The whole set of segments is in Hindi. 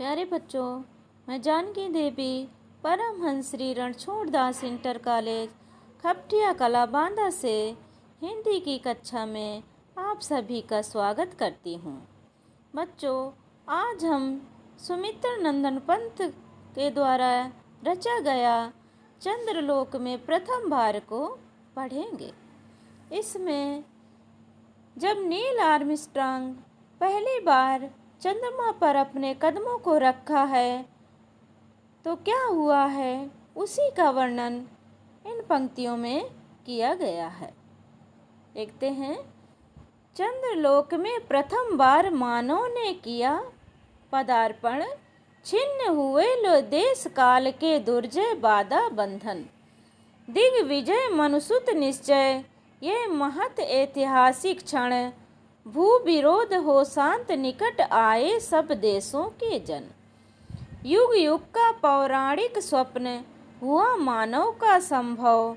प्यारे बच्चों, मैं जानकी देवी परमहंस श्री रणछोड़ दास इंटर कॉलेज खपटिया कला बांदा से हिंदी की कक्षा में आप सभी का स्वागत करती हूँ। बच्चों, आज हम सुमित्र नंदन पंत के द्वारा रचा गया चंद्रलोक में प्रथम बार को पढ़ेंगे। इसमें जब नील आर्मस्ट्रांग पहली बार चंद्रमा पर अपने कदमों को रखा है तो क्या हुआ है, उसी का वर्णन इन पंक्तियों में किया गया है। देखते हैं। चंद्रलोक में प्रथम बार मानव ने किया पदार्पण, छिन्न हुए लो देश काल के दुर्जय बाधा बंधन। दिग्विजय मनुसुत निश्चय, ये महत ऐतिहासिक क्षण। भू विरोध हो शांत, निकट आए सब देशों के जन। युग युग का पौराणिक स्वप्न, हुआ मानव का संभव।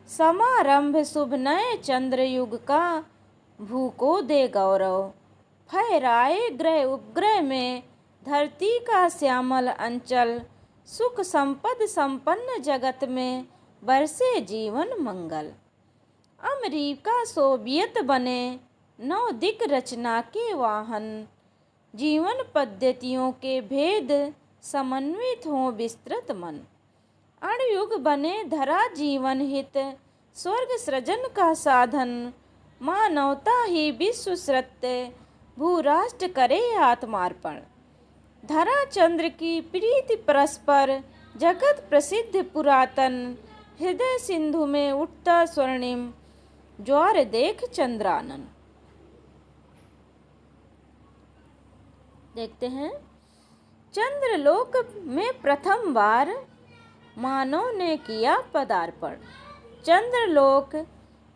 समारंभ शुभ नए चंद्र युग का, भू को दे गौरव। फहराए ग्रह उपग्रह में, धरती का श्यामल अंचल। सुख संपद संपन्न जगत में, बरसे जीवन मंगल। अमेरिका सोवियत बने, नौ दिक रचना के वाहन। जीवन पद्धतियों के भेद, समन्वित हों विस्तृत मन। अणयुग बने धरा जीवन हित, स्वर्ग सृजन का साधन। मानवता ही विश्व सत्य, भूराष्ट्र करे आत्मार्पण। धरा चंद्र की प्रीति परस्पर, जगत प्रसिद्ध पुरातन। हृदय सिंधु में उठता स्वर्णिम, ज्वार देख चंद्रानन। देखते हैं। चंद्रलोक में प्रथम बार मानव ने किया पदार्पण। चंद्रलोक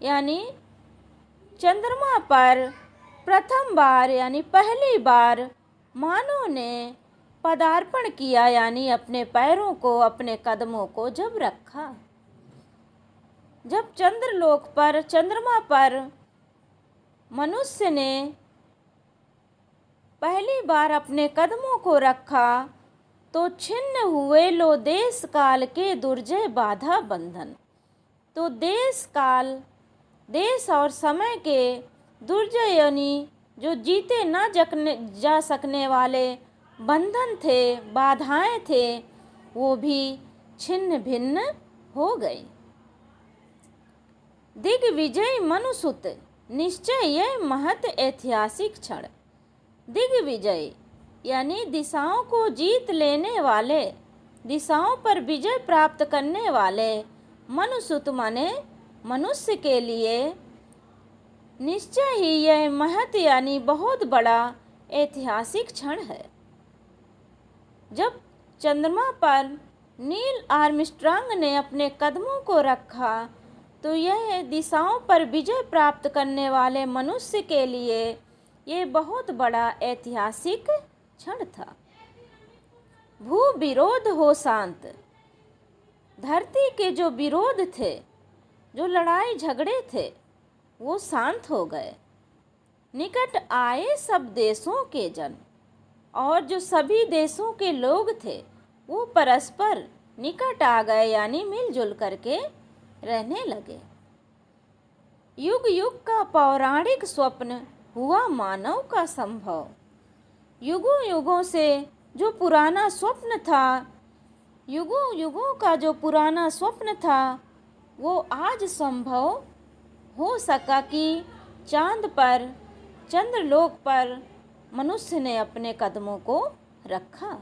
यानी चंद्रमा पर प्रथम बार यानी पहली बार मानव ने पदार्पण किया, यानी अपने पैरों को, अपने कदमों को जब रखा। जब चंद्रलोक पर, चंद्रमा पर मनुष्य ने पहली बार अपने कदमों को रखा तो छिन्न हुए लो देश काल के दुर्जय बाधा बंधन। तो देश काल, देश और समय के दुर्जय यानी जो जीते ना जा सकने वाले बंधन थे, बाधाएं थे, वो भी छिन्न भिन्न हो गई। दिग्विजय मनुसुत निश्चय, यह महत ऐतिहासिक क्षण। दिग्विजय यानी दिशाओं को जीत लेने वाले, दिशाओं पर विजय प्राप्त करने वाले। मनुसुत माने मनुष्य के लिए, निश्चय ही यह महत यानी बहुत बड़ा ऐतिहासिक क्षण है। जब चंद्रमा पर नील आर्मस्ट्रांग ने अपने कदमों को रखा तो यह दिशाओं पर विजय प्राप्त करने वाले मनुष्य के लिए ये बहुत बड़ा ऐतिहासिक क्षण था। भू विरोध हो शांत, धरती के जो विरोध थे, जो लड़ाई झगड़े थे, वो शांत हो गए। निकट आए सब देशों के जन, और जो सभी देशों के लोग थे वो परस्पर निकट आ गए, यानी मिलजुल करके रहने लगे। युग युग का पौराणिक स्वप्न, हुआ मानव का संभव। युगों युगों से जो पुराना स्वप्न था, युगों युगों का जो पुराना स्वप्न था, वो आज संभव हो सका कि चांद पर, चंद्रलोक पर मनुष्य ने अपने कदमों को रखा।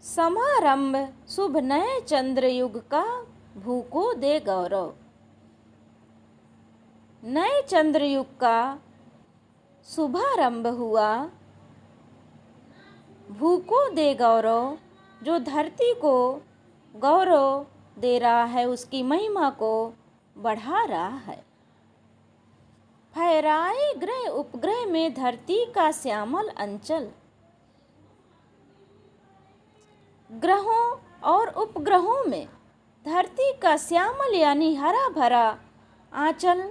समारंभ शुभ नए चंद्र युग का, भू को दे गौरव। नए चंद्र युग का शुभारंभ हुआ, भू को दे गौरव, जो धरती को गौरव दे रहा है, उसकी महिमा को बढ़ा रहा है। फहराए ग्रह उपग्रह में, धरती का श्यामल अंचल। ग्रहों और उपग्रहों में धरती का श्यामल यानी हरा भरा आंचल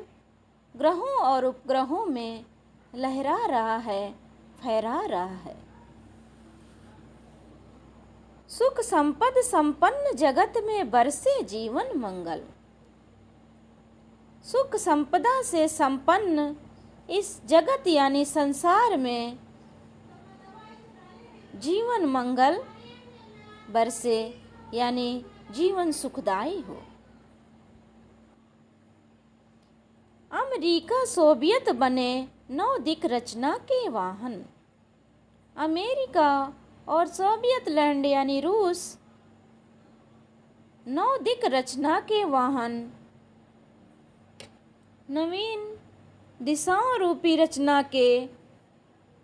ग्रहों और उपग्रहों में लहरा रहा है, फहरा रहा है। सुख संपद संपन्न जगत में बरसे जीवन मंगल। सुख संपदा से संपन्न इस जगत यानी संसार में जीवन मंगल बरसे यानी जीवन सुखदाई हो। अमेरिका सोवियत बने नौ दिक रचना के वाहन। अमेरिका और सोवियत लैंड यानी रूस नौ दिक रचना के वाहन, नवीन दिशाओं रूपी रचना के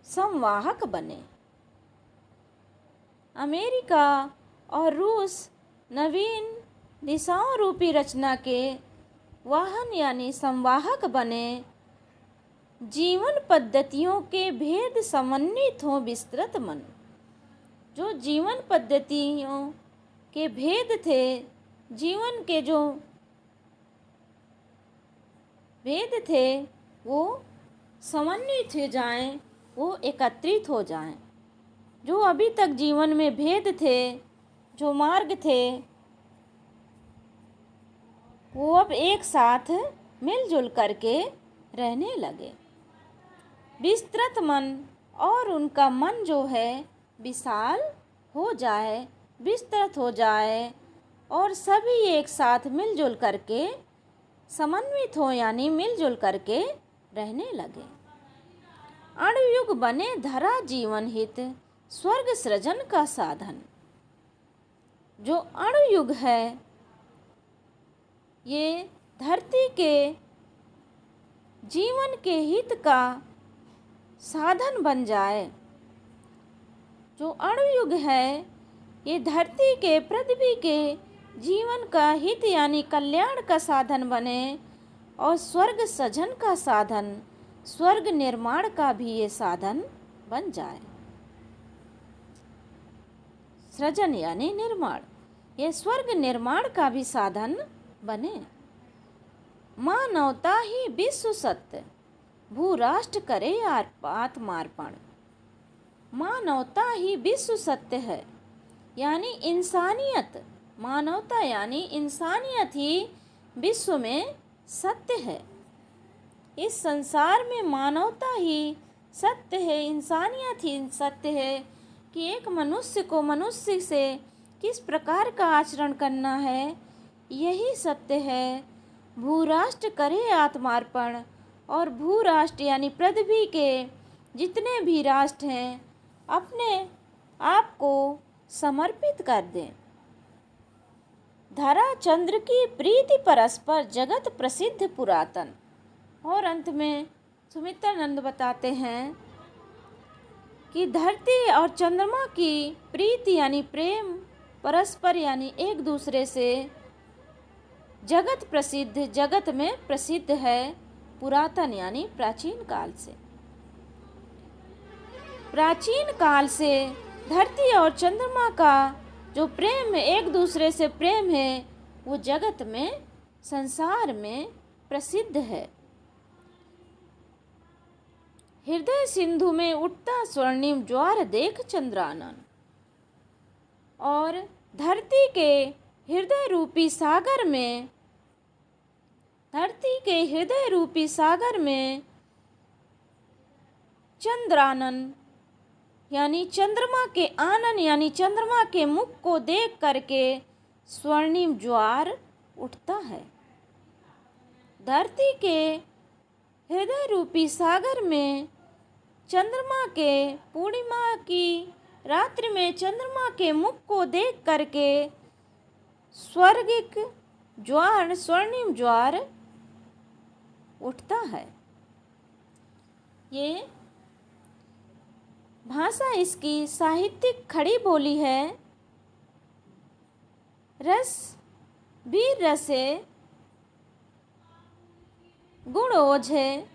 संवाहक बने। अमेरिका और रूस नवीन दिशाओं रूपी रचना के वाहन यानी संवाहक बने। जीवन पद्धतियों के भेद समन्वित हो विस्तृत मन। जो जीवन पद्धतियों के भेद थे, जीवन के जो भेद थे वो समन्वित हो जाएं, वो एकत्रित हो जाएं। जो अभी तक जीवन में भेद थे, जो मार्ग थे, वो अब एक साथ मिलजुल करके रहने लगे। विस्तृत मन और उनका मन जो है विशाल हो जाए, विस्तृत हो जाए और सभी एक साथ मिलजुल करके समन्वित हो यानी मिलजुल करके रहने लगे। अणुयुग बने धरा जीवन हित स्वर्ग सृजन का साधन। जो अणुयुग है ये धरती के जीवन के हित का साधन बन जाए। जो अणुयुग है ये धरती के पृथ्वी के जीवन का हित यानी कल्याण का साधन बने और स्वर्ग सृजन का साधन, स्वर्ग निर्माण का भी ये साधन बन जाए। सृजन यानी निर्माण, ये स्वर्ग निर्माण का भी साधन बने। मानवता ही विश्व सत्य भू राष्ट्र करे आत्मार्पण। मानवता ही विश्व सत्य है यानी इंसानियत, मानवता यानी इंसानियत ही विश्व में सत्य है। इस संसार में मानवता ही सत्य है, इंसानियत ही सत्य है कि एक मनुष्य को मनुष्य से किस प्रकार का आचरण करना है, यही सत्य है। भूराष्ट्र करे आत्मार्पण, और भूराष्ट्र यानी पृथ्वी के जितने भी राष्ट्र हैं अपने आप को समर्पित कर दें। धरा चंद्र की प्रीति परस्पर जगत प्रसिद्ध पुरातन। और अंत में सुमित्रानंद बताते हैं कि धरती और चंद्रमा की प्रीति यानी प्रेम परस्पर यानी एक दूसरे से जगत प्रसिद्ध, जगत में प्रसिद्ध है, पुरातन यानी प्राचीन काल से। प्राचीन काल से धरती और चंद्रमा का जो प्रेम है, एक दूसरे से प्रेम है, वो जगत में संसार में प्रसिद्ध है। हृदय सिंधु में उठता स्वर्णिम ज्वार देख चंद्रानन। और धरती के हृदय रूपी सागर में, धरती के हृदय रूपी सागर में चंद्रानन यानी चंद्रमा के आनन यानी चंद्रमा के मुख को देख करके स्वर्णिम ज्वार उठता है। धरती के हृदय रूपी सागर में चंद्रमा के पूर्णिमा की रात्रि में चंद्रमा के मुख को देख करके स्वर्गिक ज्वार, स्वर्णिम ज्वार उठता है। ये भाषा इसकी साहित्यिक खड़ी बोली है। रस वीर रसे गुण ओझे